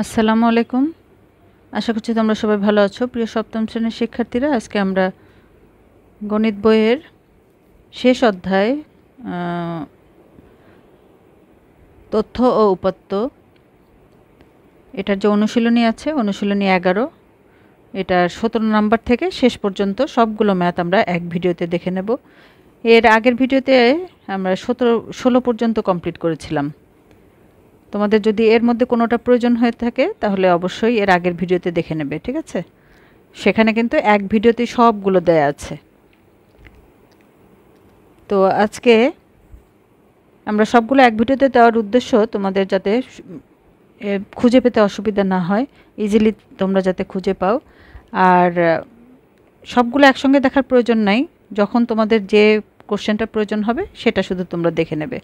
আসসালামু আলাইকুম। আশা করছি তোমরা সবাই ভালো আছো। প্রিয় সপ্তম শ্রেণীর শিক্ষার্থীরা, আজকে আমরা গণিত বইয়ের শেষ অধ্যায় তথ্য ও উপাত্ত, এটার যে অনুশীলনী আছে, অনুশীলনী 11, এটার 17 নাম্বার থেকে শেষ পর্যন্ত সবগুলো ম্যাথ আমরা এক ভিডিওতে দেখে নেব। এর আগের ভিডিওতে আমরা 16 পর্যন্ত কমপ্লিট করেছিলাম। তোমাদের যদি এর মধ্যে কোনোটা প্রয়োজন হয়ে থাকে তাহলে অবশ্যই এর আগের ভিডিওতে দেখে নেবে, ঠিক আছে? সেখানে কিন্তু এক ভিডিওতে সবগুলো দেয়া আছে। তো আজকে আমরা সবগুলো এক ভিডিওতে দেওয়ার উদ্দেশ্য তোমাদের যাতে খুঁজে পেতে অসুবিধা না হয়, ইজিলি তোমরা যাতে খুঁজে পাও। আর সবগুলো একসঙ্গে দেখার প্রয়োজন নাই, যখন তোমাদের যে কোশ্চেনটা প্রয়োজন হবে সেটা শুধু তোমরা দেখে নেবে।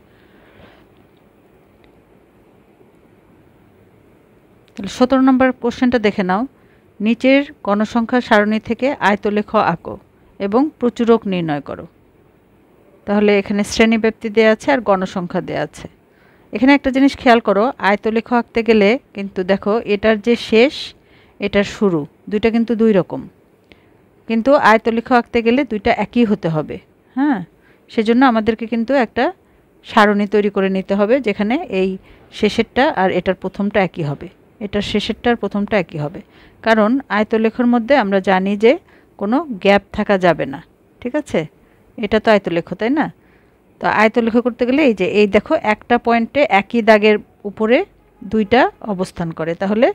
তাহলে 17 নম্বর কোশ্চেনটা দেখে নাও। নিচের গণসংখ্যা সারণী থেকে আয়তলেখ আঁকো এবং প্রচুরক নির্ণয় করো। তাহলে এখানে শ্রেণীব্যাপ্তি দেওয়া আছে আর গণসংখ্যা দেওয়া আছে। এখানে একটা জিনিস খেয়াল করো, আয়তলেখ আঁকতে গেলে কিন্তু দেখো এটার যে শেষ, এটার শুরু, দুইটা কিন্তু দুই রকম। কিন্তু আয়তলেখ আঁকতে গেলে দুইটা একই হতে হবে। হ্যাঁ, সেজন্য আমাদেরকে কিন্তু একটা সারণী তৈরি করে নিতে হবে, যেখানে এই শেষেরটা আর এটার প্রথমটা একই হবে, এটার শেষেরটা আর প্রথমটা একই হবে। কারণ আয়তলেখের মধ্যে আমরা জানি যে কোনো গ্যাপ থাকা যাবে না, ঠিক আছে? এটা তো আয়তলেখ, তাই না? তো আয়তলেখ করতে গেলে এই যে এই দেখো একটা পয়েন্টে একই দাগের উপরে দুইটা অবস্থান করে, তাহলে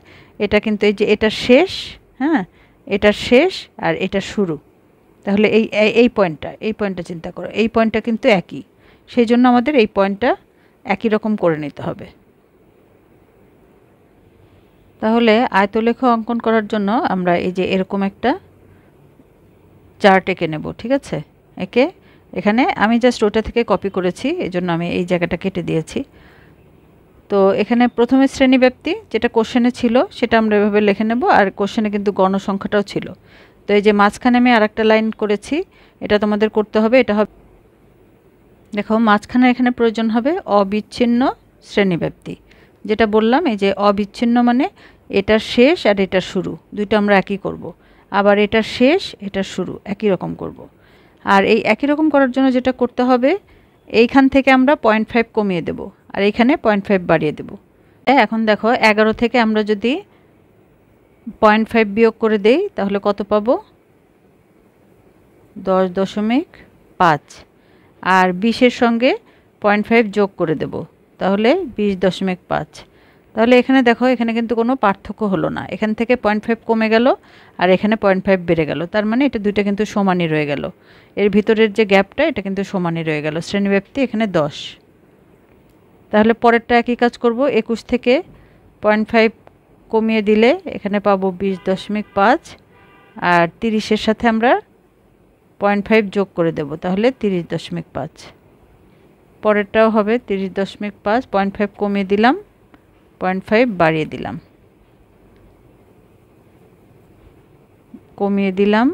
এটা কিন্তু এই যে এটার শেষ, হ্যাঁ, এটার শেষ আর এটার শুরু। তাহলে এই পয়েন্টটা চিন্তা করো, এই পয়েন্টটা কিন্তু একই, সেই জন্য আমাদের এই পয়েন্টটা একই রকম করে নিতে হবে। তাহলে আয়তলেখ অঙ্কন করার জন্য আমরা এই যে এরকম একটা চার্ট এঁকে নেব, ঠিক আছে? এখানে আমি জাস্ট ওটা থেকে কপি করেছি, এই জন্য আমি এই জায়গাটা কেটে দিয়েছি। তো এখানে প্রথমে শ্রেণীব্যাপ্তি যেটা কোশ্চেনে ছিল সেটা আমরা এভাবে লিখে নেব, আর কোশ্চেনে কিন্তু গণসংখ্যাটাও ছিল। তো এই যে মাঝখানে আমি আরেকটা লাইন করেছি, এটা তোমাদের করতে হবে। এটা হবে, দেখো মাঝখানে এখানে প্রয়োজন হবে অবিচ্ছিন্ন শ্রেণীব্যাপ্তি। যেটা বললাম, এই যে অবিচ্ছিন্ন মানে এটার শেষ আর এটার শুরু দুইটা আমরা একই করব, আবার এটার শেষ এটার শুরু একই রকম করব। আর এই একই রকম করার জন্য যেটা করতে হবে, এইখান থেকে আমরা 0.5 কমিয়ে দেব আর এইখানে 0.5 বাড়িয়ে দেব। এখন দেখো 11 থেকে আমরা যদি 0.5 বিয়োগ করে দেই তাহলে কত পাবো? 10.5। আর 20-এর সঙ্গে 0.5 যোগ করে দেব, তাহলে 20.5। তাহলে এখানে দেখো, এখানে কিন্তু কোনো পার্থক্য হলো না, এখান থেকে 0.5 কমে গেল আর এখানে 0.5 বেড়ে গেল, তার মানে এটা দুইটা কিন্তু সমানই রয়ে গেল। এর ভিতরের যে গ্যাপটা এটা কিন্তু সমানই রয়ে গেল। শ্রেণীব্যাপ্তি এখানে 10। তাহলে পরেরটা একই কাজ করব, 21 থেকে 0.5 কমিয়ে দিলে এখানে পাবো 20.5, আর 30-এর সাথে আমরা 0.5 যোগ করে দেব, তাহলে 30.5। পরেরটাও হবে 30.5, 0.5 কমিয়ে দিলাম, 0.5 বাড়িয়ে দিলাম, কমিয়ে দিলাম,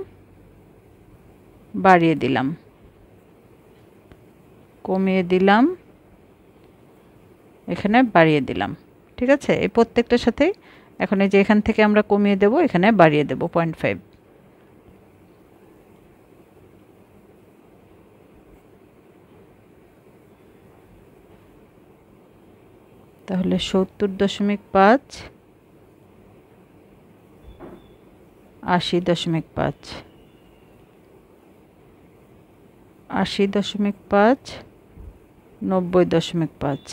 বাড়িয়ে দিলাম, কমিয়ে দিলাম, এখানে বাড়িয়ে দিলাম, ঠিক আছে? এই প্রত্যেকটার সাথেই এখন এই যে এখান থেকে আমরা কমিয়ে দেব, এখানে বাড়িয়ে দেব 0.5। তাহলে 70.5, 80.5, 80.5, 90.5,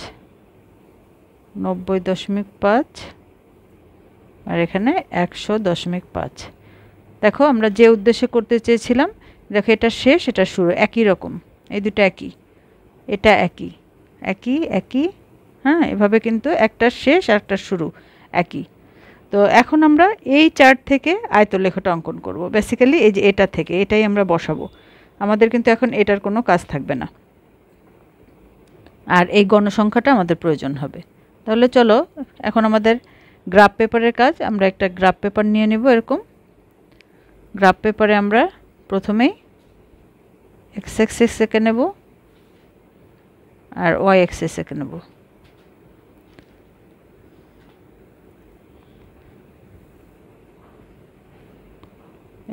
90.5, আর এখানে 100.5। দেখো আমরা যে উদ্দেশ্যে করতে চেয়েছিলাম, দেখো এটা শেষ এটা শুরু একই রকম, এই দুটো একই, এটা একই একই একই, হ্যাঁ, এভাবে কিন্তু একটা শেষ আর একটা শুরু একই। তো এখন আমরা এই চার্ট থেকে আয়তলেখটা অঙ্কন করব। বেসিক্যালি এই যে এটা থেকে এটাই আমরা বসাবো, আমাদের কিন্তু এখন এটার কোনো কাজ থাকবে না, আর এই গণসংখ্যাটা আমাদের প্রয়োজন হবে। তাহলে চলো এখন আমাদের গ্রাফ পেপারের কাজ। আমরা একটা গ্রাফ পেপার নিয়ে নেব। এরকম গ্রাফ পেপারে আমরা প্রথমেই এক্স অ্যাক্সিস এঁকে নেব আর ওয়াই অ্যাক্সিস এঁকে নেব।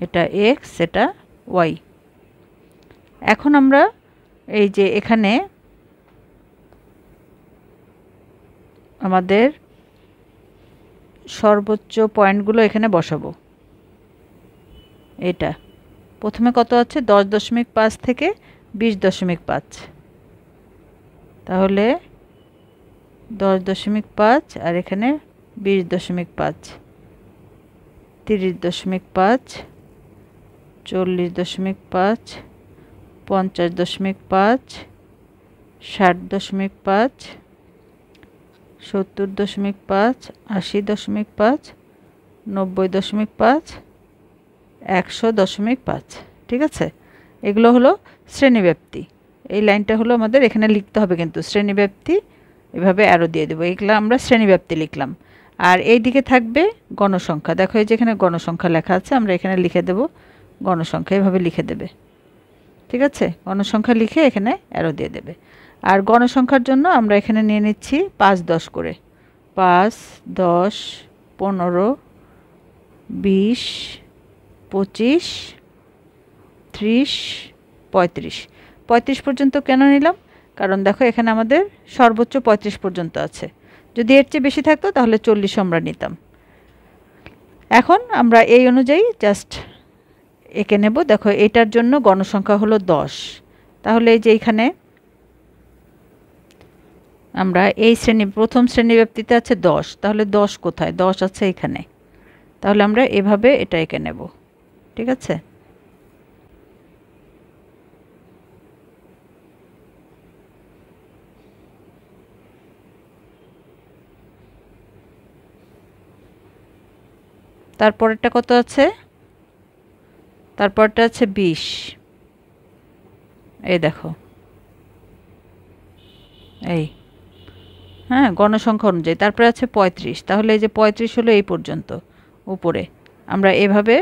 এটা এক্স, এটা ওয়াই। এখন আমরা এই যে এখানে আমাদের সর্বোচ্চ পয়েন্টগুলো এখানে বসাবো। এটা প্রথমে কত আছে 10.5 থেকে 20.5, তাহলে 10.5 আর এখানে 20.5, 30.5, 40.5, 50.5, 60.5, 70.5, 80.5, 90.5, 100.5। ঠিক আছে, এগুলো হলো শ্রেণীব্যাপ্তি। এই লাইনটা হলো আমাদের এখানে লিখতে হবে, কিন্তু শ্রেণীব্যাপ্তি এভাবে অ্যারো দিয়ে দেবো। এগুলো আমরা শ্রেণীব্যাপ্তি লিখলাম। আর এই দিকে থাকবে গণসংখ্যা। দেখো এই যে এখানে গণসংখ্যা লেখা আছে, আমরা এখানে লিখে দেব গণসংখ্যা, এভাবে লিখে দেবে। ঠিক আছে, গণসংখ্যা লিখে এখানে অ্যারো দিয়ে দেবে। আর গণসংখ্যার জন্য আমরা এখানে নিয়ে নিচ্ছি 5, 10 করে। 5, 10, 15, 20, 25, 30, 35। 35 পর্যন্ত কেন নিলাম? কারণ দেখো এখানে আমাদের সর্বোচ্চ 35 পর্যন্ত আছে। যদি এর চেয়ে বেশি থাকতো তাহলে 40 আমরা নিতাম। এখন আমরা এই অনুযায়ী জাস্ট এঁকে নেব। দেখো এটার জন্য গণসংখ্যা হলো 10, তাহলে এই যে এইখানে আমরা এই প্রথম শ্রেণীব্যাপ্তিতে আছে 10, তাহলে 10 কোথায়? 10 আছে এখানে, তাহলে আমরা এভাবে এটা এঁকে নেব। ঠিক আছে, তারপরেরটা কত আছে? তারপরটা আছে 20। এই দেখো, এই হ্যাঁ গণসংখ্যা অনুযায়ী। তারপরে আছে 35, তাহলে এই যে 35 হলো এই পর্যন্ত উপরে। আমরা এভাবে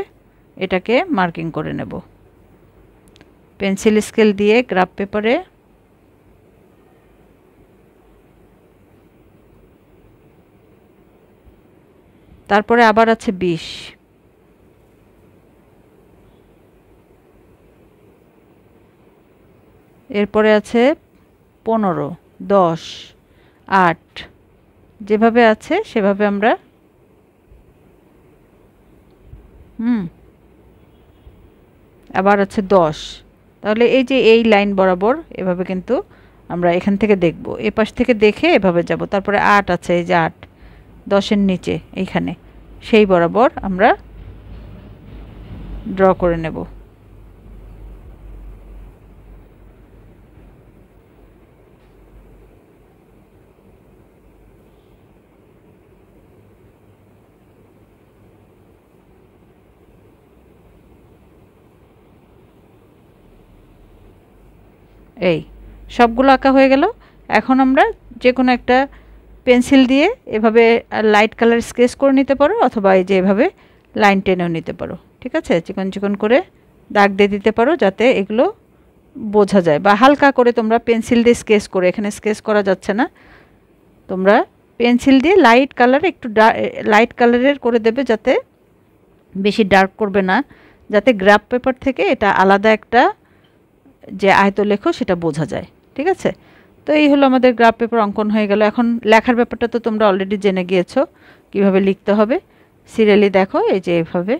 এটাকে মার্কিং করে নেব পেন্সিল স্কেল দিয়ে গ্রাফ পেপারে। তারপরে আবার আছে 20, এরপরে আছে 15, 10, 8, যেভাবে আছে সেভাবে আমরা আবার আছে 10। তাহলে এই যে এই লাইন বরাবর এভাবে কিন্তু আমরা এখান থেকে দেখব, এ পাশ থেকে দেখে এভাবে যাব। তারপরে 8 আছে, এই যে 8 10-এর নিচে এইখানে, সেই বরাবর আমরা ড্র করে নেব। এই সবগুলো আঁকা হয়ে গেল। এখন আমরা যে কোনো একটা পেন্সিল দিয়ে এভাবে লাইট কালার স্কেচ করে নিতে পারো, অথবা এই যে এভাবে লাইন টেনেও নিতে পারো। ঠিক আছে, চিকন চিকন করে দাগ দিয়ে দিতে পারো যাতে এগুলো বোঝা যায়, বা হালকা করে তোমরা পেন্সিল দিয়ে স্কেচ করে, এখানে স্কেচ করা যাচ্ছে না, তোমরা পেন্সিল দিয়ে লাইট কালার একটু লাইট কালারের করে দেবে, যাতে বেশি ডার্ক করবে না, যাতে গ্রাফ পেপার থেকে এটা আলাদা একটা যে আয়তলেখ সেটা বোঝা যায়। ঠিক আছে, তো এই হলো আমাদের গ্রাফ পেপার অঙ্কন হয়ে গেল। এখন লেখার ব্যাপারটা তো তোমরা অলরেডি জেনে গিয়েছো কিভাবে লিখতে হবে। সিরিয়ালি দেখো, এই যে এইভাবে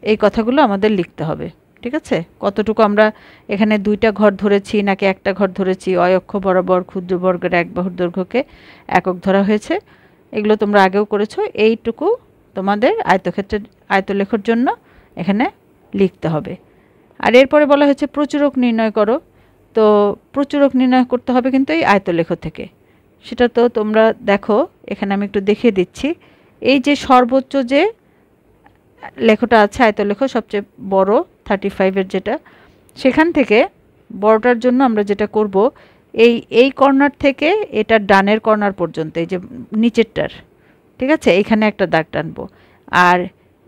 এই কথাগুলো আমাদের লিখতে হবে। ঠিক আছে, কতটুকু আমরা এখানে 2টা ঘর ধরেছি নাকি একটা ঘর ধরেছি, অয়ক্ষ বরাবর ক্ষুদ্র বর্গের এক বাহুর দৈর্ঘ্যকে একক ধরা হয়েছে, এগুলো তোমরা আগেও করেছো। এইটুকু তোমাদের আয়তক্ষেত্রের আয়তলেখর জন্য এখানে লিখতে হবে। আর এরপরে বলা হয়েছে প্রচুরক নির্ণয় করো। তো প্রচুরক নির্ণয় করতে হবে কিন্তু এই আয়তলেখ থেকে। সেটা তো তোমরা দেখো, এখানে আমি একটু দেখিয়ে দিচ্ছি। এই যে সর্বোচ্চ যে লেখটা আছে আয়তলেখ সবচেয়ে বড় 35-এর যেটা, সেখান থেকে বড়টার জন্য আমরা যেটা করব, এই কর্নার থেকে এটা ডানের কর্নার পর্যন্ত, এই যে নিচেরটার, ঠিক আছে, এইখানে একটা দাগ টানবো। আর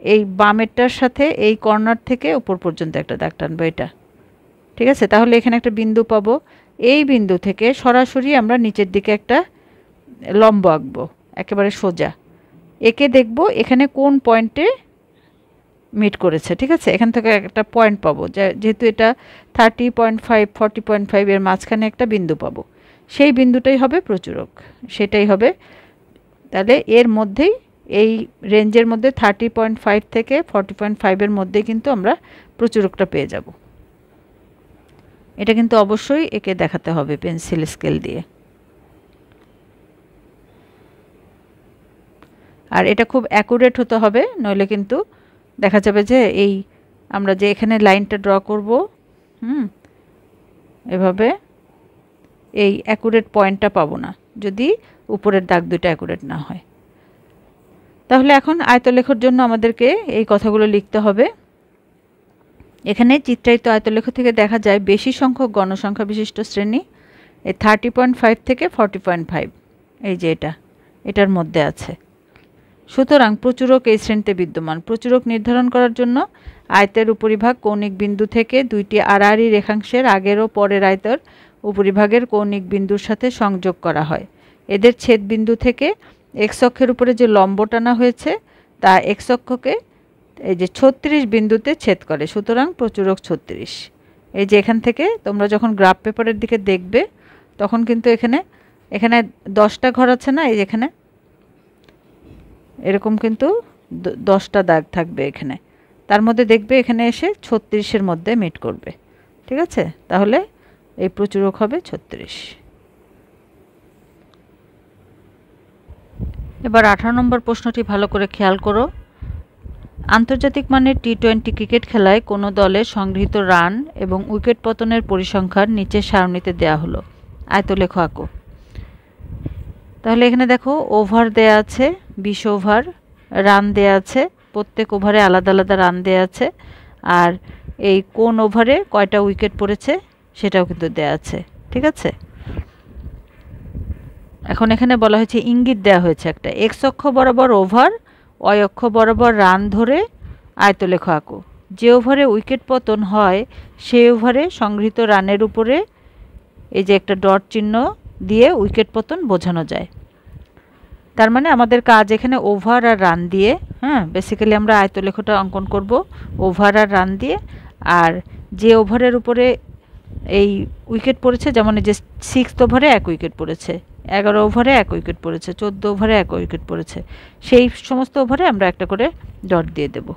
এই বামেরটার সাথে এই কর্নার থেকে উপর পর্যন্ত একটা দাগ টানবো, এটা। ঠিক আছে, তাহলে এখানে একটা বিন্দু পাবো। এই বিন্দু থেকে সরাসরি আমরা নিচের দিকে একটা লম্ব আঁকবো, একেবারে সোজা এঁকে দেখব এখানে কোন পয়েন্টে মিট করেছে, ঠিক আছে। এখান থেকে একটা পয়েন্ট পাবো, যেহেতু এটা 30.5 40.5 এর মাঝখানে একটা বিন্দু পাবো, সেই বিন্দুটাই হবে প্রচুরক, সেটাই হবে। তাহলে এর মধ্যেই, এই রেঞ্জের মধ্যে 30.5 থেকে 40.5 এর মধ্যে কিন্তু আমরা প্রচুরকটা পেয়ে যাব। এটা কিন্তু অবশ্যই একে দেখাতে হবে পেন্সিল স্কেল দিয়ে। আর এটা খুব অ্যাকুরেট হতে হবে, নইলে কিন্তু দেখা যাবে যে এই আমরা যে এখানে লাইনটা ড্র করব, এভাবে এই অ্যাকুরেট পয়েন্টটা পাবো না যদি উপরের দাগ দুটো অ্যাকুরেট না হয়। তাহলে এখন আয়তলেখর জন্য আমাদেরকে এই কথাগুলো লিখতে হবে। এখানে চিত্রায়িত আয়তলেখ থেকে দেখা যায় বেশি সংখ্যক গণসংখ্যা বিশিষ্ট শ্রেণী এই 30.5 থেকে 40.5, এই যে এটার মধ্যে আছে। সুতরাং প্রচুরক এই শ্রেণীতে বিদ্যমান। প্রচুরক নির্ধারণ করার জন্য আয়তের উপরিভাগ কৌণিক বিন্দু থেকে দুইটি আড়াআড়ি রেখাংশের আগের ও পরের আয়তের উপরিভাগের কৌণিক বিন্দুর সাথে সংযোগ করা হয়। এদের ছেদ বিন্দু থেকে এক্স অক্ষের উপরে যে লম্ব টানা হয়েছে তা এক্স অক্ষকে এই যে 36 বিন্দুতে ছেদ করে, সুতরাং প্রচুরক 36। এই যে এখান থেকে তোমরা যখন গ্রাফ পেপারের দিকে দেখবে তখন কিন্তু এখানে 10টা ঘর আছে না, এই যেখানে এরকম কিন্তু 10টা দাগ থাকবে এখানে, তার মধ্যে দেখবে এখানে এসে 36-এর মধ্যে মিট করবে, ঠিক আছে। তাহলে এই প্রচুরক হবে 36। এবার 18 নম্বর প্রশ্নটি ভালো করে খেয়াল করো। আন্তর্জাতিক মানের টি-20 ক্রিকেট খেলায় কোনো দলের সংগৃহীত রান এবং উইকেট পতনের পরিসংখ্যান নিচের সারণীতে দেয়া হলো। আয়তলেখ আঁকো। তাহলে এখানে দেখো ওভার দেয়া আছে 20 ওভার, রান দেয়া আছে, প্রত্যেক ওভারে আলাদা আলাদা রান দেয়া আছে, আর এই কোন ওভারে কয়টা উইকেট পড়েছে সেটাও কিন্তু দেয়া আছে, ঠিক আছে। এখন এখানে বলা হয়েছে, ইঙ্গিত দেওয়া হয়েছে একটা, এক্স অক্ষ বরাবর ওভার, ওয়াই অক্ষ বরাবর রান ধরে আয়তলেখ আঁকো। যে ওভারে উইকেট পতন হয় সেই ওভারে সংগৃহীত রানের উপরে এই যে একটা ডট চিহ্ন দিয়ে উইকেট পতন বোঝানো যায়। তার মানে আমাদের কাজ এখানে ওভার আর রান দিয়ে, বেসিক্যালি আমরা আয়তলেখটা অঙ্কন করব ওভার আর রান দিয়ে। আর যে ওভারের উপরে এই উইকেট পড়েছে, যেমন এই যে 6th ওভারে 1 উইকেট পড়েছে, 11 ওভারে 1 উইকেট পড়েছে, 14 ওভারে 1 উইকেট পড়েছে, সেই সমস্ত ওভারে আমরা একটা করে ডট দিয়ে দেব।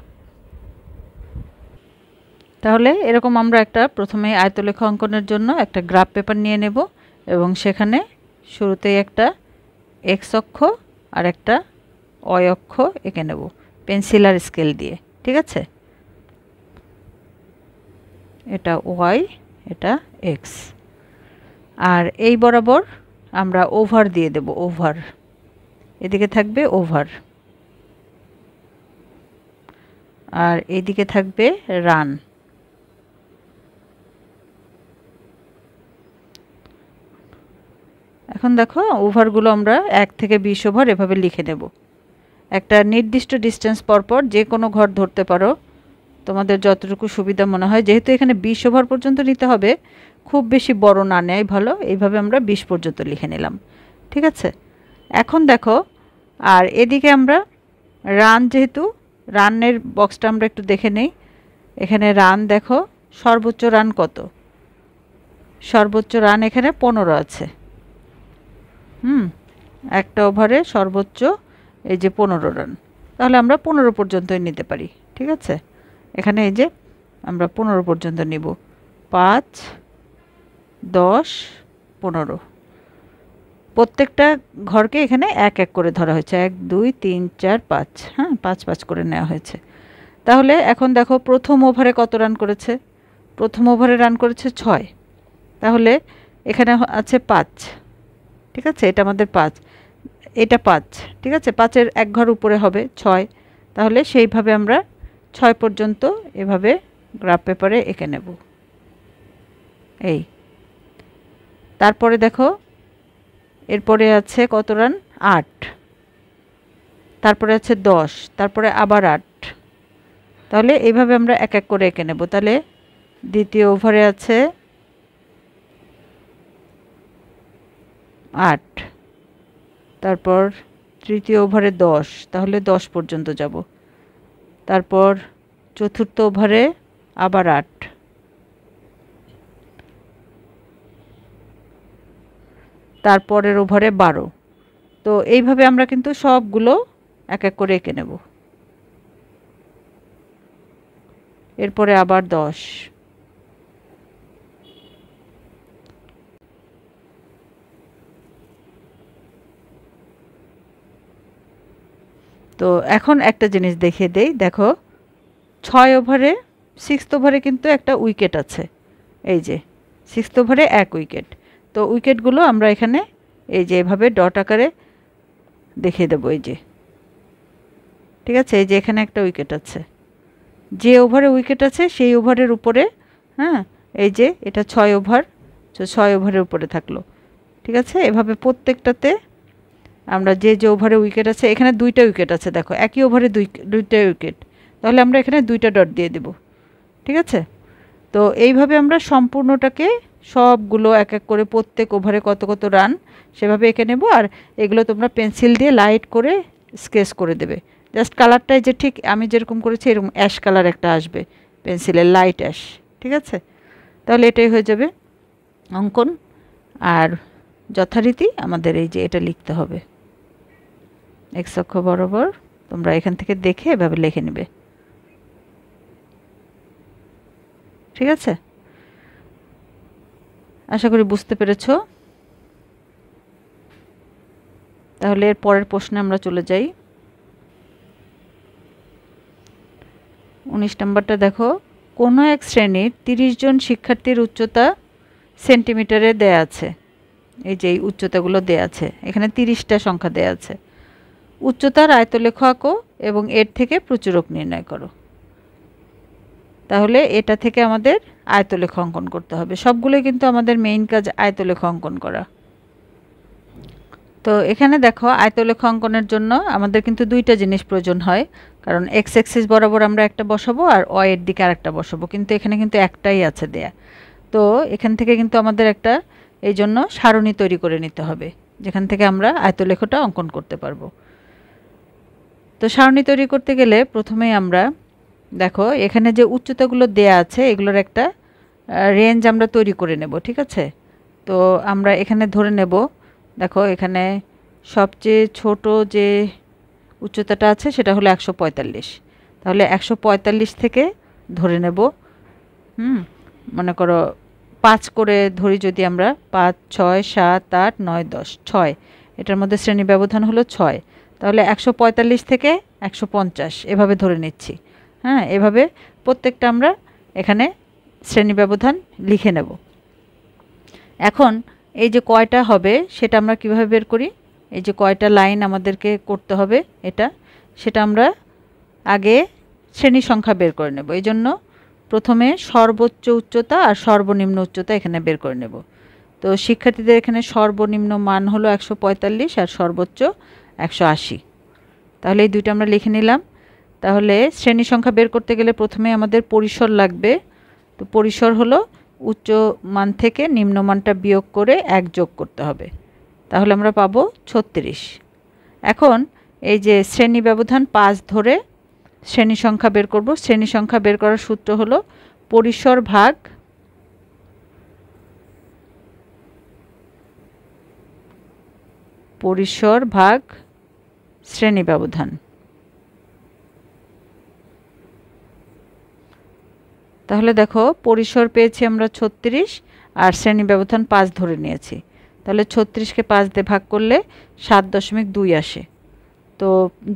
তাহলে এরকম আমরা একটা প্রথমে আয়তলেখ অঙ্কনের জন্য একটা গ্রাফ পেপার নিয়ে নেব এবং সেখানে শুরুতেই একটা এক্স অক্ষ আর একটা ওয়াই অক্ষ এঁকে নেব পেন্সিল আর স্কেল দিয়ে, ঠিক আছে। এটা ওয়াই, এটা এক্স, আর এই বরাবর আমরা ওভার দিয়ে দেব, ওভার, এদিকে থাকবে ওভার, আর এদিকে থাকবে রান। এখন দেখো ওভারগুলো আমরা 1 থেকে 20 ওভার এভাবে লিখে নেব। একটা নির্দিষ্ট ডিস্টেন্স পরপর যে কোনো ঘর ধরতে পারো, তোমাদের যতটুকু সুবিধা মনে হয়। যেহেতু এখানে 20 ওভার পর্যন্ত নিতে হবে, খুব বেশি বড় না নেয় ভালো, এইভাবে আমরা 20 পর্যন্ত লিখে নিলাম, ঠিক আছে। এখন দেখো, আর এদিকে আমরা রান, যেহেতু রানের বক্সটা আমরা একটু দেখে নেই। এখানে রান দেখো, সর্বোচ্চ রান কত? সর্বোচ্চ রান এখানে 15 আছে। একটা ওভারে সর্বোচ্চ এই যে 15 রান, তাহলে আমরা 15 পর্যন্তই নিতে পারি, ঠিক আছে। এখানে এই যে আমরা 15 পর্যন্ত নিব, 5, 10, 15, প্রত্যেকটা ঘরকে এখানে 1 1 করে ধরা হয়েছে, 1 2 3 4 5, 5 5 করে নেওয়া হয়েছে। তাহলে এখন দেখো প্রথম ওভারে কত রান করেছে? প্রথম ওভারে রান করেছে 6, তাহলে এখানে আছে 5, ঠিক আছে। এটা আমাদের 5, এটা 5, ঠিক আছে। 5-এর 1 ঘর উপরে হবে 6, তাহলে সেইভাবে আমরা 6 পর্যন্ত এভাবে গ্রাফ পেপারে এঁকে নেব। এই তারপরে দেখো এরপরে আছে কত রান? 8, তারপরে আছে 10, তারপরে আবার 8, তাহলে এইভাবে আমরা 1 1 করে এঁকে নেব। তাহলে দ্বিতীয় ওভারে আছে 8, তারপর তৃতীয় ওভারে 10, তাহলে 10 পর্যন্ত যাব। তারপর চতুর্থ ওভারে আবার 8, তারপরের ওভারে 12। তো এইভাবে আমরা কিন্তু সবগুলো এক এক করে এঁকে নেব। এরপরে আবার 10, তো এখন একটা জিনিস দেখিয়ে দেই। দেখো 6 ওভারে 6th ওভারে কিন্তু একটা উইকেট আছে, এই যে 6th ওভারে 1 উইকেট। তো উইকেটগুলো আমরা এখানে এই যে এভাবে ডট আকারে দেখিয়ে দেবো, এই যে ঠিক আছে। এই যে এখানে একটা উইকেট আছে, যে ওভারে উইকেট আছে সেই ওভারের উপরে, হ্যাঁ এই যে এটা 6 ওভার, তো 6 ওভারের উপরে থাকলো, ঠিক আছে। এভাবে প্রত্যেকটাতে আমরা যে যে ওভারে উইকেট আছে, এখানে 2টা উইকেট আছে, দেখো একই ওভারে দুইটা উইকেট, তাহলে আমরা এখানে 2টা ডট দিয়ে দেব, ঠিক আছে। তো এইভাবে আমরা সম্পূর্ণটাকে সবগুলো এক এক করে প্রত্যেক ওভারে কত কত রান সেভাবে এঁকে নেব। আর এগুলো তোমরা পেন্সিল দিয়ে লাইট করে স্কেচ করে দেবে। জাস্ট কালারটাই যে ঠিক আমি যেরকম করেছি এরকম অ্যাশ কালার একটা আসবে, পেন্সিলের লাইট অ্যাশ, ঠিক আছে। তাহলে এটাই হয়ে যাবে অঙ্কন। আর যথারীতি আমাদের এই যে এটা লিখতে হবে এক্স অক্ষ বরাবর, তোমরা এখান থেকে দেখে এভাবে লিখে নেবে, ঠিক আছে। আশা করি বুঝতে পেরেছো। তাহলে এর পরের প্রশ্নে আমরা চলে যাই। 19 নম্বরটা দেখো, কোনো এক শ্রেণীর 30 জন শিক্ষার্থীর উচ্চতা সেন্টিমিটারে দেয়া আছে। এই যে এই উচ্চতাগুলো দেয়া আছে, এখানে 30টা সংখ্যা দেয়া আছে। উচ্চতার আয়তলেখ আঁকো এবং এর থেকে প্রচুরক নির্ণয় করো। তাহলে এটা থেকে আমাদের আয়তলেখ অঙ্কন করতে হবে। সবগুলোই কিন্তু আমাদের মেইন কাজ আয়তলেখ অঙ্কন করা। তো এখানে দেখো আয়তলেখ অঙ্কনের জন্য আমাদের কিন্তু 2টা জিনিস প্রয়োজন হয়, কারণ এক্স অ্যাক্সিস বরাবর আমরা একটা বসাবো আর ওয়াই এর দিকে আরেকটা বসাবো, কিন্তু এখানে কিন্তু একটাই আছে দেয়া। তো এখান থেকে কিন্তু আমাদের একটা এই জন্য সারণী তৈরি করে নিতে হবে, যেখান থেকে আমরা আয়তলেখটা অঙ্কন করতে পারবো। তো সারণী তৈরি করতে গেলে প্রথমেই আমরা দেখো এখানে যে উচ্চতাগুলো দেয়া আছে এগুলোর একটা রেঞ্জ আমরা তৈরি করে নেব, ঠিক আছে। তো আমরা এখানে ধরে নেব, দেখো এখানে সবচেয়ে ছোট যে উচ্চতাটা আছে সেটা হলো 145। তাহলে 145 থেকে ধরে নেব, মনে করো 5 করে ধরি যদি আমরা, 5, 6, 7, 8, 9, 10, 6, এটার মধ্যে শ্রেণী ব্যবধান হলো 6। তাহলে 145 থেকে 150 এভাবে ধরে নিচ্ছি, হ্যাঁ। এভাবে প্রত্যেকটা আমরা এখানে শ্রেণী ব্যবধান লিখে নেব। এখন এই যে কয়টা হবে সেটা আমরা কিভাবে বের করি, এই যে কয়টা লাইন আমাদেরকে করতে হবে এটা, সেটা আমরা আগে শ্রেণী সংখ্যা বের করে নেব। এই জন্য প্রথমে সর্বোচ্চ উচ্চতা আর সর্বনিম্ন উচ্চতা এখানে বের করে নেব। তো শিক্ষার্থীদের এখানে সর্বনিম্ন মান হলো 145 আর সর্বোচ্চ 180। তাহলে এই দুইটা আমরা লিখে নিলাম। তাহলে শ্রেণী সংখ্যা বের করতে গেলে প্রথমে আমাদের পরিসর লাগবে। তো পরিসর হলো উচ্চ মান থেকে নিম্ন মানটা বিয়োগ করে 1 যোগ করতে হবে, তাহলে আমরা পাবো 36। এখন এই যে শ্রেণী ব্যবধান 5 ধরে শ্রেণী সংখ্যা বের করব। শ্রেণী সংখ্যা বের করার সূত্র হলো পরিসর ভাগ শ্রেণী ব্যবধান। তাহলে দেখো পরিসর পেয়েছি আমরা 36 আর শ্রেণী ব্যবধান 5 ধরে নিয়েছি। তাহলে 36কে 5 দিয়ে ভাগ করলে 7.2 আসে। তো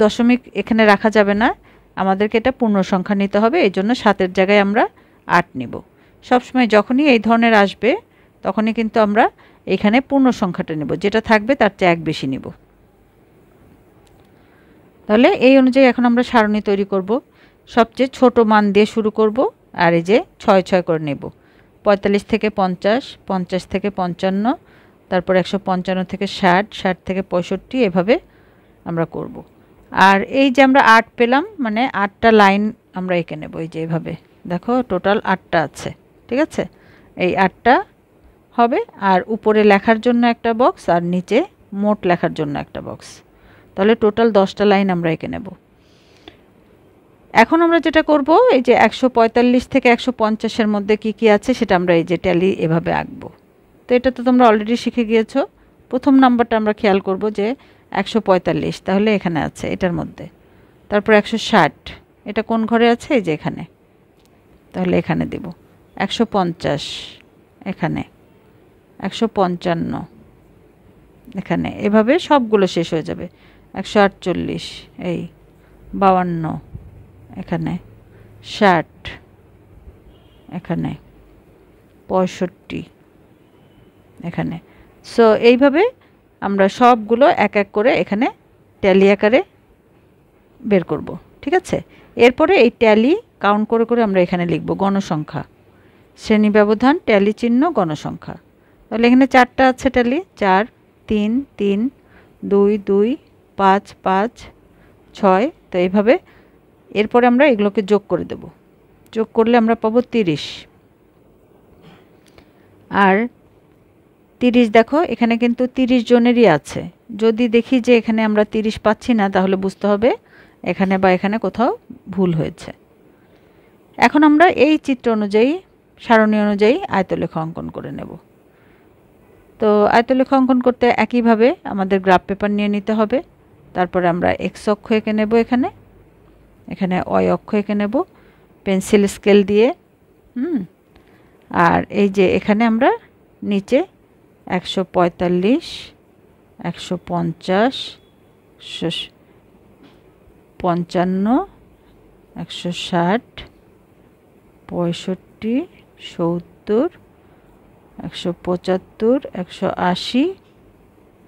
দশমিক এখানে রাখা যাবে না, আমাদেরকে এটা পূর্ণ সংখ্যা নিতে হবে, এই জন্য 7-এর জায়গায় আমরা 8 নিব। সবসময় যখনই এই ধরনের আসবে তখনই কিন্তু আমরা এখানে পূর্ণ সংখ্যাটা নেব, যেটা থাকবে তার চেয়ে 1 বেশি নিব। তাহলে এই অনুযায়ী এখন আমরা সারণী তৈরি করব। সবচেয়ে ছোট মান দিয়ে শুরু করব আর এই যে 6 6 করে নেব। 45 থেকে 50, 50 থেকে 55, তারপর 155 থেকে 60, 60 থেকে 65, এভাবে আমরা করব। আর এই যে আমরা 8 পেলাম, মানে 8টা লাইন আমরা এঁকে নেব। এই যে এভাবে দেখো টোটাল 8টা আছে, ঠিক আছে। এই 8টা হবে, আর উপরে লেখার জন্য একটা বক্স আর নিচে মোট লেখার জন্য একটা বক্স। তাহলে টোটাল 10টা লাইন আমরা এঁকে নেব। এখন আমরা যেটা করব, এই যে 145 থেকে 150-এর মধ্যে কি কি আছে সেটা আমরা এই যে ট্যালি এভাবে আঁকবো। তো এটা তো তোমরা অলরেডি শিখে গিয়েছো। প্রথম নাম্বারটা আমরা খেয়াল করব যে 145, তাহলে এখানে আছে এটার মধ্যে। তারপর 160, এটা কোন ঘরে আছে? এই যে এখানে, তাহলে এখানে দেব। 150 এখানে, 155 এখানে, এভাবে সবগুলো শেষ হয়ে যাবে। 148 এই, 52 এখানে, 60 এখানে, 65 এখানে। সো এইভাবে আমরা সবগুলো এক এক করে এখানে ট্যালি আকারে বের করব, ঠিক আছে? এরপরে এই ট্যালি কাউন্ট করে করে আমরা এখানে লিখব গণসংখ্যা, শ্রেণী ব্যবধান, ট্যালি চিহ্ন, গণসংখ্যা। তাহলে এখানে 4টা আছে ট্যালি, 4 3 3 2 2 5 5 6। তো এইভাবে এরপরে আমরা এগুলোকে যোগ করে দেব। যোগ করলে আমরা পাবো 30। আর 30 দেখো এখানে কিন্তু 30 জনেরই আছে। যদি দেখি যে এখানে আমরা 30 পাচ্ছি না, তাহলে বুঝতে হবে এখানে বা এখানে কোথাও ভুল হয়েছে। এখন আমরা এই চিত্র অনুযায়ী, সারণী অনুযায়ী আয়তলেখ অঙ্কন করে নেব। তো আয়তলেখ অঙ্কন করতে একইভাবে আমাদের গ্রাফ পেপার নিয়ে নিতে হবে। তারপরে আমরা এক্স অক্ষ এঁকে নেব, এখানে এখানে ওয়াই অক্ষ এঁকে নেব পেন্সিল স্কেল দিয়ে। আর এই যে এখানে আমরা নিচে 145 150 55 160 65 70 175 180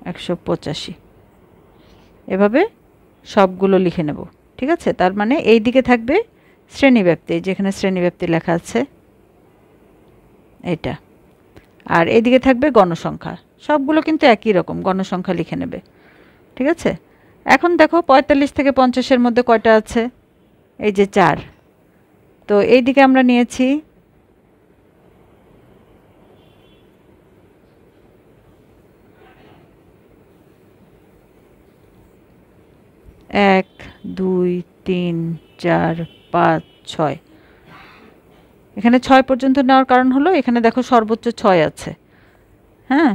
185 এভাবে সবগুলো লিখে নেব, ঠিক আছে? তার মানে এই দিকে থাকবে শ্রেণীব্যাপ্তি, যেখানে শ্রেণীব্যাপ্তি লেখা আছে এটা। আর এইদিকে থাকবে গণসংখ্যা। সবগুলো কিন্তু একই রকম, গণসংখ্যা লিখে নেবে, ঠিক আছে? এখন দেখো 45 থেকে 50-এর মধ্যে কয়টা আছে? এই যে 4। তো এই দিকে আমরা নিয়েছি 1 2 3 4 5 6। এখানে 6 পর্যন্ত নেওয়ার কারণ হলো এখানে দেখো সর্বোচ্চ 6 আছে। হ্যাঁ,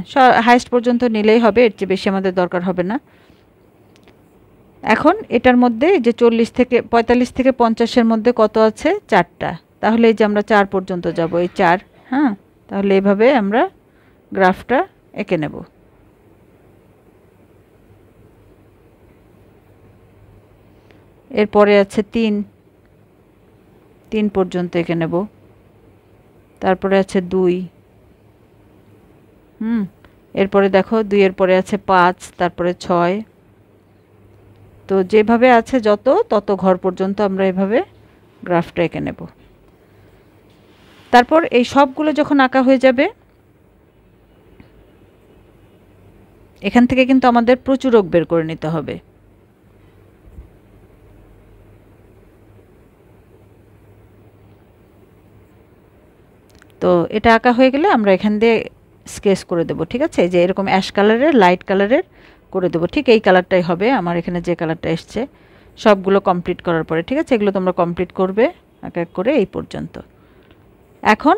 হাইস্ট পর্যন্ত নিলেই হবে, এর চেয়ে বেশি আমাদের দরকার হবে না। এখন এটার মধ্যে যে 45 থেকে 50-এর মধ্যে কত আছে? 4টা। তাহলে এই যে আমরা 4 পর্যন্ত যাব, এই 4। হ্যাঁ, তাহলে এভাবে আমরা গ্রাফটা এঁকে নেব। এরপরে আছে 3 পর্যন্ত এঁকে নেব। তারপরে আছে 2। এরপরে দেখো 2 এর পরে আছে 5, তারপরে 6। তো যেভাবে আছে তত ঘর পর্যন্ত আমরা এভাবে গ্রাফটা এঁকে নেব। তারপর এই সবগুলো যখন আঁকা হয়ে যাবে, এখান থেকে কিন্তু আমাদের প্রচুরক বের করে নিতে হবে। তো এটা আঁকা হয়ে গেলে আমরা এখান দিয়ে স্কেচ করে দেব, ঠিক আছে? যে এরকম অ্যাশ কালারের, লাইট কালারের করে দেব। ঠিক এই কালারটাই হবে আমার এখানে যে কালারটা এসছে, সবগুলো কমপ্লিট করার পরে, ঠিক আছে? এগুলো তোমরা কমপ্লিট করবে এক এক করে এই পর্যন্ত। এখন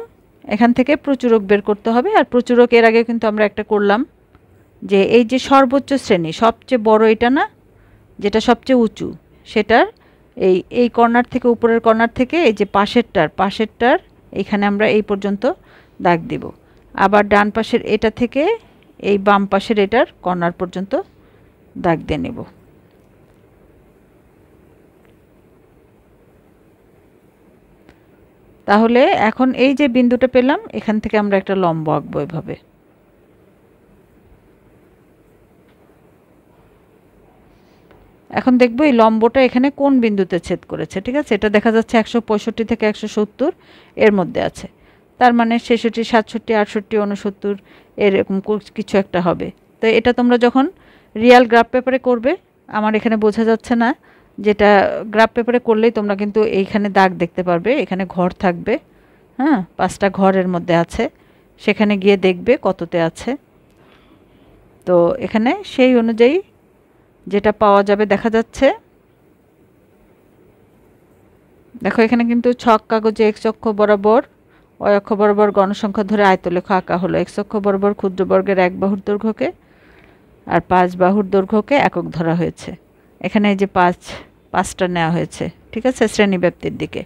এখান থেকে প্রচুরক বের করতে হবে। আর প্রচুরক এর আগে কিন্তু আমরা একটা করলাম, যে এই যে সর্বোচ্চ শ্রেণী, সবচেয়ে বড় এটা না, যেটা সবচেয়ে উঁচু, সেটার এই কর্নার থেকে, উপরের কর্নার থেকে এই যে পাশেরটার এইখানে আমরা এই পর্যন্ত দাগ দিব। আবার ডান পাশের এটা থেকে এই বাম পাশের এটার কর্নার পর্যন্ত দাগ দিয়ে নেব। তাহলে এখন এই যে বিন্দুটা পেলাম, এখান থেকে আমরা একটা লম্ব আঁকবো এভাবে। এখন দেখব এই লম্বটা এখানে কোন বিন্দুতে ছেদ করেছে, ঠিক আছে? এটা দেখা যাচ্ছে 165 থেকে 170 এর মধ্যে আছে। তার মানে 66 67 68 69 এরকম কিছু একটা হবে। তো এটা তোমরা যখন রিয়াল গ্রাফ পেপারে করবে, আমার এখানে বোঝা যাচ্ছে না, যেটা গ্রাফ পেপারে করলেই তোমরা কিন্তু এইখানে দাগ দেখতে পারবে, এখানে ঘর থাকবে। হ্যাঁ, 5টা ঘরের মধ্যে আছে, সেখানে গিয়ে দেখবে কততে আছে। তো এখানে সেই অনুযায়ী যেটা পাওয়া যাবে দেখা যাচ্ছে দেখো এখানে কিন্তু ছক কাগজে x অক্ষ বরাবর y অক্ষ বরাবর গণসংখ্যা ধরে আয়তলেখ আঁকা হলো। x অক্ষ বরাবর ক্ষুদ্র বর্গের 1 বাহুর দৈর্ঘ্যকে আর 5 বাহুর দৈর্ঘ্যকে একক ধরা হয়েছে। এখানে এই যে 5টা নেওয়া হয়েছে, ঠিক আছে, শ্রেণীব্যাপ্তির দিকে।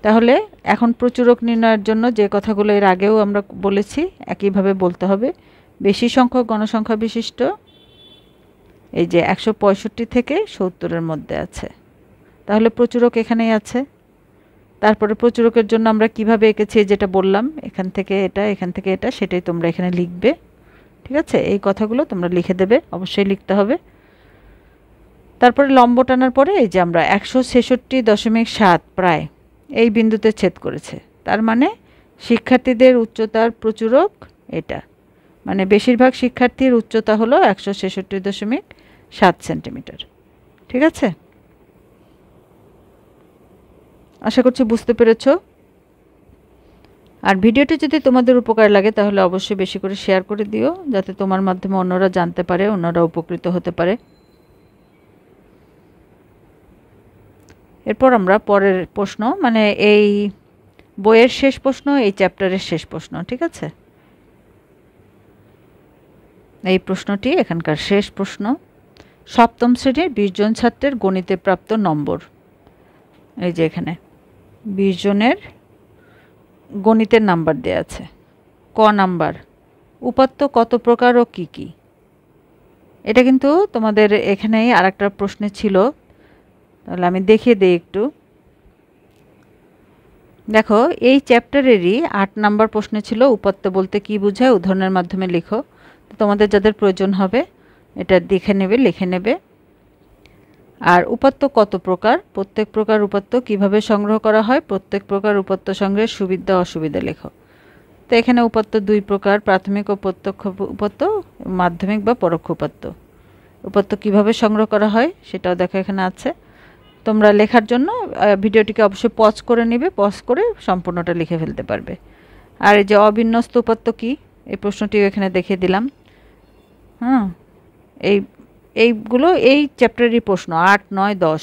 তাহলে এখন প্রচুরক নির্ণয়ের জন্য যে কথাগুলো এর আগেও আমরা বলেছি একইভাবে বলতে হবে। বেশি সংখ্যক গণসংখ্যা বিশিষ্ট এই যে 165 থেকে 70-এর মধ্যে আছে, তাহলে প্রচুরক এখানেই আছে। তারপরে প্রচুরকের জন্য আমরা কিভাবে এঁকেছি যেটা বললাম, এখান থেকে এটা, এখান থেকে এটা, সেটাই তোমরা এখানে লিখবে, ঠিক আছে। এই কথাগুলো তোমরা লিখে দেবে, অবশ্যই লিখতে হবে। তারপরে লম্ব টানার পরে এই যে আমরা 166.7 প্রায় এই বিন্দুতে ছেদ করেছে, তার মানে শিক্ষার্থীদের উচ্চতার প্রচুরক এটা, মানে বেশিরভাগ শিক্ষার্থীর উচ্চতা হলো 166.7 সেন্টিমিটার, ঠিক আছে। আশা করছি বুঝতে পেরেছো। আর ভিডিওটি যদি তোমাদের উপকার লাগে তাহলে অবশ্যই বেশি করে শেয়ার করে দিও, যাতে তোমার মাধ্যমে অন্যরা জানতে পারে, অন্যরা উপকৃত হতে পারে। এরপর আমরা পরের প্রশ্ন, মানে এই বইয়ের শেষ প্রশ্ন, এই চ্যাপ্টারের শেষ প্রশ্ন, ঠিক আছে। এই প্রশ্নটি এখানকার শেষ প্রশ্ন। সপ্তম শ্রেণীর 20 জন ছাত্রের গণিতে প্রাপ্ত নম্বর। এই যে এখানে 20 জনের গণিতের নাম্বার দেয়া আছে। ক নাম্বার, উপাত্ত কত প্রকার ও কি কি? এটা কিন্তু তোমাদের এখানেই আরেকটা প্রশ্নে ছিল, তাহলে আমি দেখিয়ে দিই একটু। দেখো এই চ্যাপ্টারেরই 8 নাম্বার প্রশ্নে ছিল উপাত্ত বলতে কি বোঝায়, উদাহরণের মাধ্যমে লিখো। তোমাদের যাদের প্রয়োজন হবে এটা দেখে নেবে, লিখে নেবে। আর উপাত্ত কত প্রকার, প্রত্যেক প্রকার উপাত্ত কিভাবে সংগ্রহ করা হয়, প্রত্যেক প্রকার উপাত্ত সংগ্রহের সুবিধা অসুবিধা লেখো। তো এখানে উপাত্ত 2 প্রকার, প্রাথমিক ও প্রত্যক্ষ উপাত্ত, মাধ্যমিক বা পরোক্ষ উপাত্ত। উপাত্ত কিভাবে সংগ্রহ করা হয় সেটাও দেখো এখানে আছে। তোমরা লেখার জন্য ভিডিওটিকে অবশ্যই পজ করে নেবে, পজ করে সম্পূর্ণটা লিখে ফেলতে পারবে। আর এই যে অবিন্যস্ত উপাত্ত কি, এই প্রশ্নটিও এখানে দেখিয়ে দিলাম। এইগুলো এই চ্যাপ্টারেরই প্রশ্ন 8, 9, 10,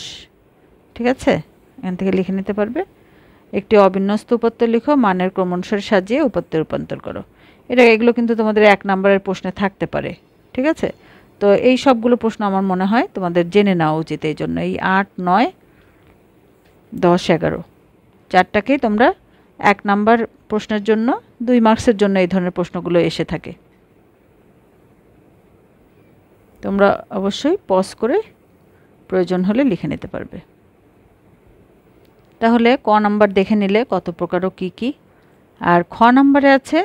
ঠিক আছে, এখান থেকে লিখে নিতে পারবে। একটি অবিন্যস্ত উপাত্ত লিখো, মানের ক্রম অনুসারে সাজিয়ে উপাত্তে রূপান্তর করো। এগুলো কিন্তু তোমাদের 1 নাম্বারের প্রশ্নে থাকতে পারে, ঠিক আছে। তো এই সবগুলো প্রশ্ন আমার মনে হয় তোমাদের জেনে নেওয়া উচিত। এই জন্য এই 8, 9, 10, 11 চারটাকেই তোমরা 1 নাম্বার প্রশ্নের জন্য 2 মার্কসের জন্য এই ধরনের প্রশ্নগুলো এসে থাকে। তোমরা অবশ্যই পজ করে প্রয়োজন হলে লিখে নিতে পারবে। তাহলে ক নাম্বার দেখে নিলে কত প্রকার ও কী কী। আর খ নাম্বারে আছে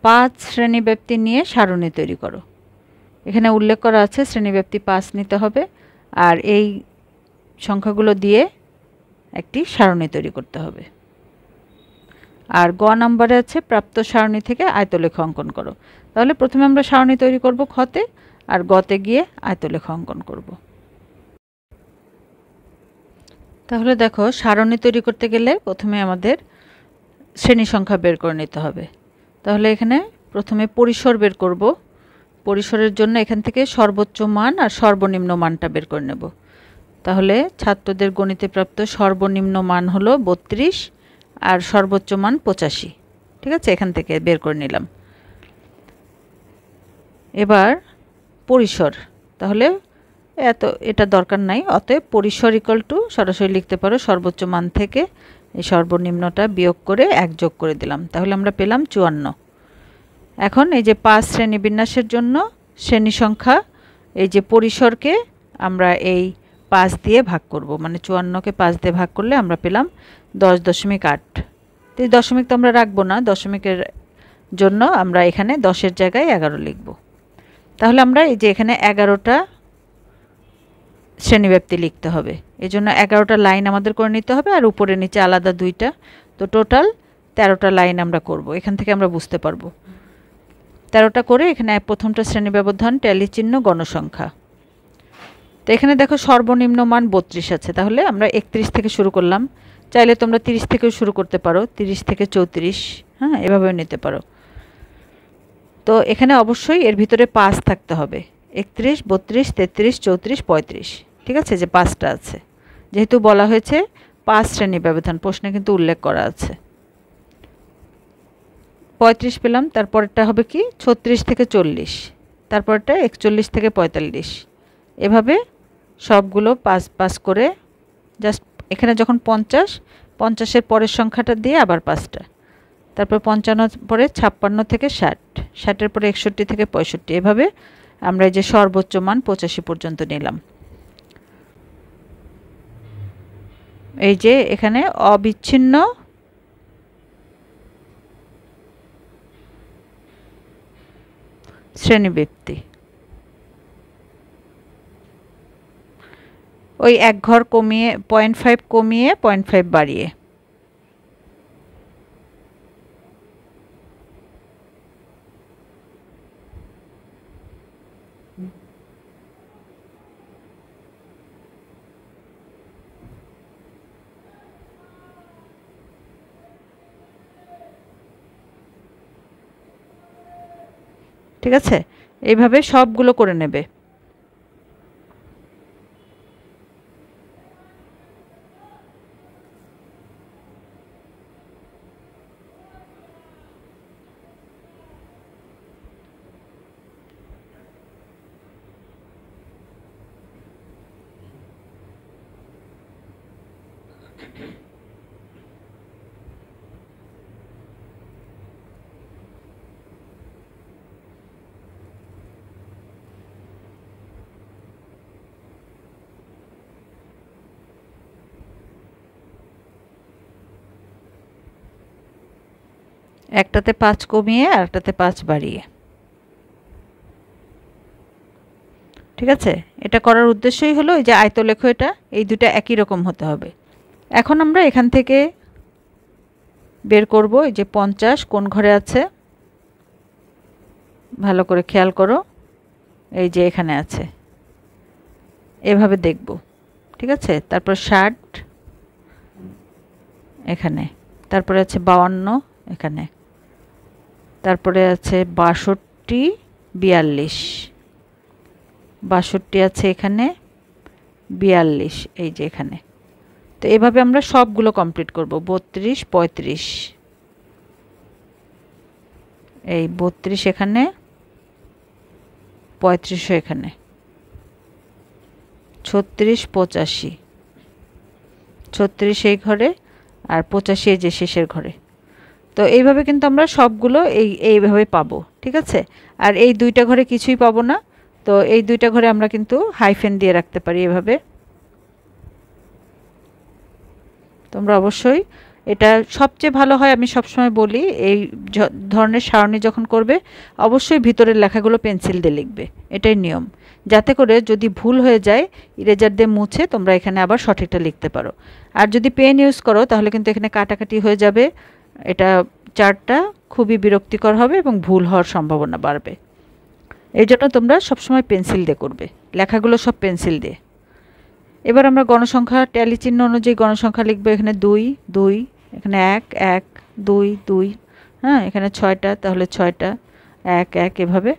5 শ্রেণীব্যাপ্তি নিয়ে সারণী তৈরি করো। এখানে উল্লেখ করা আছে শ্রেণীব্যাপ্তি 5 নিতে হবে, আর এই সংখ্যাগুলো দিয়ে একটি সারণী তৈরি করতে হবে। আর গ নাম্বারে আছে প্রাপ্ত সারণী থেকে আয়তলেখ অঙ্কন করো। তাহলে প্রথমে আমরা সারণী তৈরি করব খতে, আর গতে গিয়ে আয়তলেখ অঙ্কন করব। তাহলে দেখো সারণী তৈরি করতে গেলে প্রথমে আমাদের শ্রেণী সংখ্যা বের করে নিতে হবে। তাহলে এখানে প্রথমে পরিসর বের করব। পরিসরের জন্য এখান থেকে সর্বোচ্চ মান আর সর্বনিম্ন মানটা বের করে নেব। তাহলে ছাত্রদের গণিতে প্রাপ্ত সর্বনিম্ন মান হলো 32 আর সর্বোচ্চ মান 85, ঠিক আছে, এখান থেকে বের করে নিলাম। এবার পরিসর, তাহলে এটা দরকার নাই, অতএব পরিসর ইকুয়াল টু সরাসরি লিখতে পারো সর্বোচ্চ মান থেকে এই সর্বনিম্নটা বিয়োগ করে 1 যোগ করে দিলাম, তাহলে আমরা পেলাম 54। এখন এই যে 5 শ্রেণী বিন্যাসের জন্য শ্রেণী সংখ্যা, এই যে পরিসরকে আমরা এই 5 দিয়ে ভাগ করব, মানে 54কে 5 দিয়ে ভাগ করলে আমরা পেলাম 10.8। তো এই দশমিক তো আমরা রাখবো না, দশমিকের জন্য আমরা এখানে 10-এর জায়গায় 11 লিখব। তাহলে আমরা এই যে এখানে 11টা শ্রেণীব্যাপ্তি লিখতে হবে, এই জন্য 11টা লাইন আমাদের করে নিতে হবে, আর উপরে নিচে আলাদা 2টা, তো টোটাল 13টা লাইন আমরা করব। এখান থেকে আমরা বুঝতে পারবো 13টা করে এখানে প্রথমটা শ্রেণী ব্যবধান ট্যালি চিহ্ন গণসংখ্যা। তো এখানে দেখো সর্বনিম্ন মান 32 আছে, তাহলে আমরা 31 থেকে শুরু করলাম। চাইলে তোমরা 30 থেকেও শুরু করতে পারো, 30 থেকে 34, হ্যাঁ, এভাবেও নিতে পারো। তো এখানে অবশ্যই এর ভিতরে 5 থাকতে হবে, 31, 32, 33, 34, 35, ঠিক আছে, যে 5টা আছে, যেহেতু বলা হয়েছে 5 শ্রেণী ব্যবধান, প্রশ্নে কিন্তু উল্লেখ করা আছে। 35 পেলাম, তারপরটা হবে কি 36 থেকে 40, তারপরটা 41 থেকে 45, এভাবে সবগুলো 5 5 করে জাস্ট এখানে যখন 50-এর পরের সংখ্যাটা দিয়ে আবার 5টা, তারপর 55 পরে 56 থেকে 60, 60-এর পরে 61 থেকে 65, এভাবে আমরা এই যে সর্বোচ্চ মান 85 পর্যন্ত নিলাম। এই যে এখানে অবিচ্ছিন্ন শ্রেণীব্যক্তি, ওই এক ঘর কমিয়ে 0.5 কমিয়ে 0.5 বাড়িয়ে। ঠিক আছে, এইভাবে সবগুলো করে নেবে। একটাতে 5 কমিয়ে আর একটাতে 5 বাড়িয়ে। ঠিক আছে, এটা করার উদ্দেশ্যই হলো এই যে আয়তলেখ, এটা এই দুটো একই রকম হতে হবে। এখন আমরা এখান থেকে বের করব এই যে 50 কোন ঘরে আছে, ভালো করে খেয়াল করো, এই যে এখানে আছে, এভাবে দেখব। ঠিক আছে, তারপর 60 এখানে, তারপরে আছে 52 এখানে, তারপরে আছে 62 42, 62 আছে এখানে, 42 এই যে এখানে। তো এভাবে আমরা সবগুলো কমপ্লিট করব। 32 35, এই 32 এখানে, 35 এখানে, 36 85, 36 এই ঘরে আর 85 এই যে শেষের ঘরে। তো এইভাবে কিন্তু আমরা সবগুলো এইভাবে পাবো। ঠিক আছে, আর এই দুইটা ঘরে কিছুই পাবো না, তো এই দুইটা ঘরে আমরা কিন্তু হাইফেন দিয়ে রাখতে পারি এভাবে। তোমরা অবশ্যই, এটা সবচেয়ে ভালো হয়, আমি সবসময় বলি এই ধরনের সারণী যখন করবে অবশ্যই ভিতরের লেখাগুলো পেন্সিল দিয়ে লিখবে, এটাই নিয়ম, যাতে করে যদি ভুল হয়ে যায় ইরেজার দিয়ে মুছে তোমরা এখানে আবার সঠিকটা লিখতে পারো। আর যদি পেন ইউজ করো তাহলে কিন্তু এখানে কাটাকাটি হয়ে যাবে, এটা চার্টটা খুবই বিরক্তিকর হবে এবং ভুল হওয়ার সম্ভাবনা বাড়বে। এই জন্য তোমরা সবসময় পেন্সিল দিয়ে করবে, লেখাগুলো সব পেন্সিল দিয়ে। এবার আমরা গণসংখ্যা ট্যালি চিহ্ন অনুযায়ী গণসংখ্যা লিখবো। এখানে 2 2, এখানে 1 1 2 2, হ্যাঁ এখানে 6টা, তাহলে 6টা 1 1 এভাবে।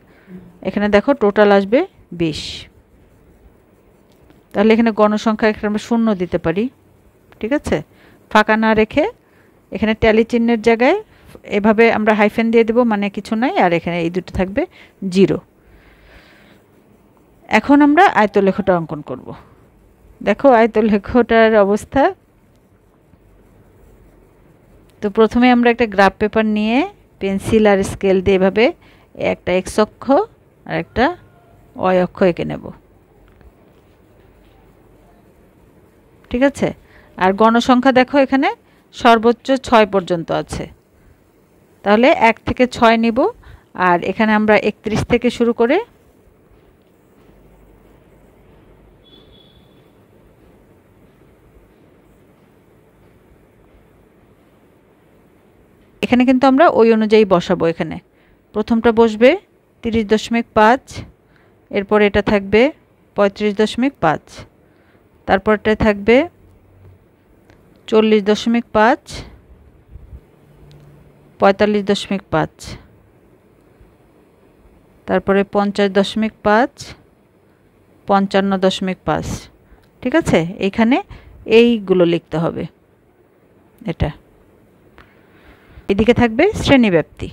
এখানে দেখো টোটাল আসবে 20। তাহলে এখানে গণসংখ্যা এখানে আমরা 0 দিতে পারি। ঠিক আছে, ফাঁকা না রেখে এখানে ট্যালি চিহ্নের জায়গায় এভাবে আমরা হাইফেন দিয়ে দেব, মানে কিছু নাই, আর এখানে এই দুটো থাকবে 0। এখন আমরা আয়তলেখটা অঙ্কন করব। দেখো আয়তলেখটার অবস্থা। তো প্রথমে আমরা একটা গ্রাফ পেপার নিয়ে পেন্সিল আর স্কেল দিয়ে এভাবে একটা এক্স অক্ষ আর একটা ওয়াই অক্ষ এঁকে নেব। ঠিক আছে, আর গণসংখ্যা দেখো এখানে সর্বোচ্চ 6 পর্যন্ত আছে, তাহলে 1 থেকে 6 নিব, আর এখানে আমরা 31 থেকে শুরু করে এখানে কিন্তু আমরা ওই অনুযায়ী বসাবো। এখানে প্রথমটা বসবে 30.5, এরপর এটা থাকবে 35.5, তারপরটা থাকবে 40.5, 45.5, তারপরে 50.5, 55.5। ঠিক আছে, এইখানে এইগুলো লিখতে হবে। এটা এদিকে থাকবে শ্রেণীব্যাপ্তি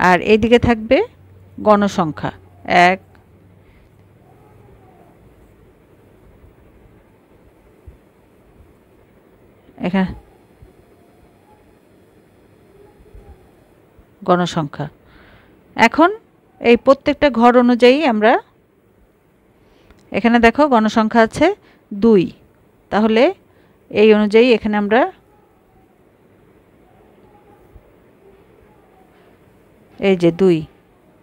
আর এইদিকে থাকবে গণসংখ্যা। এক এখানে গণসংখ্যা। এখন এই প্রত্যেকটা ঘর অনুযায়ী আমরা এখানে দেখো গণসংখ্যা আছে 2, তাহলে এই অনুযায়ী এখানে আমরা এই যে 2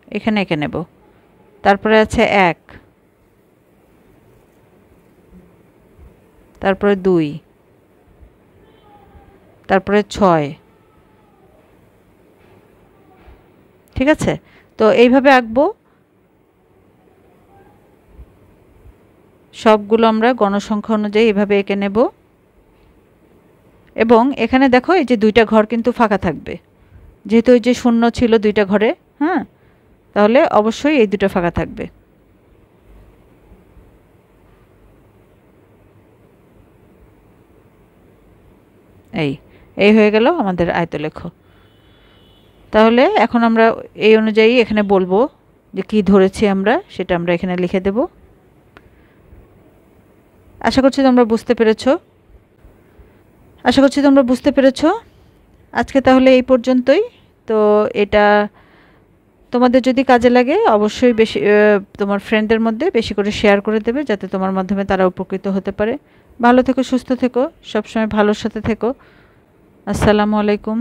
এখানে এঁকে নেব। তারপরে আছে 1, তারপরে 2, তারপরে 6। ঠিক আছে, তো এইভাবে আঁকবো। সবগুলো আমরা গণসংখ্যা অনুযায়ী এভাবে এঁকে নেব। এবং এখানে দেখো এই যে 2টা ঘর কিন্তু ফাঁকা থাকবে, যেহেতু ওই যে শূন্য ছিল 2টা ঘরে। হ্যাঁ, তাহলে অবশ্যই এই 2টা ফাঁকা থাকবে। এই হয়ে গেল আমাদের আয়তলেখ। তাহলে এখন আমরা এই অনুযায়ী এখানে বলবো যে কি ধরেছি আমরা, সেটা আমরা এখানে লিখে দেব। আশা করছি তোমরা বুঝতে পেরেছো। আজকে তাহলে এই পর্যন্তই। তো এটা তোমাদের যদি কাজে লাগে অবশ্যই বেশি তোমার ফ্রেন্ডদের মধ্যে বেশি করে শেয়ার করে দেবে, যাতে তোমার মাধ্যমে তারা উপকৃত হতে পারে। ভালো থেকো, সুস্থ থেকো, সবসময় ভালোর সাথে থেকো। আসসালামু আলাইকুম।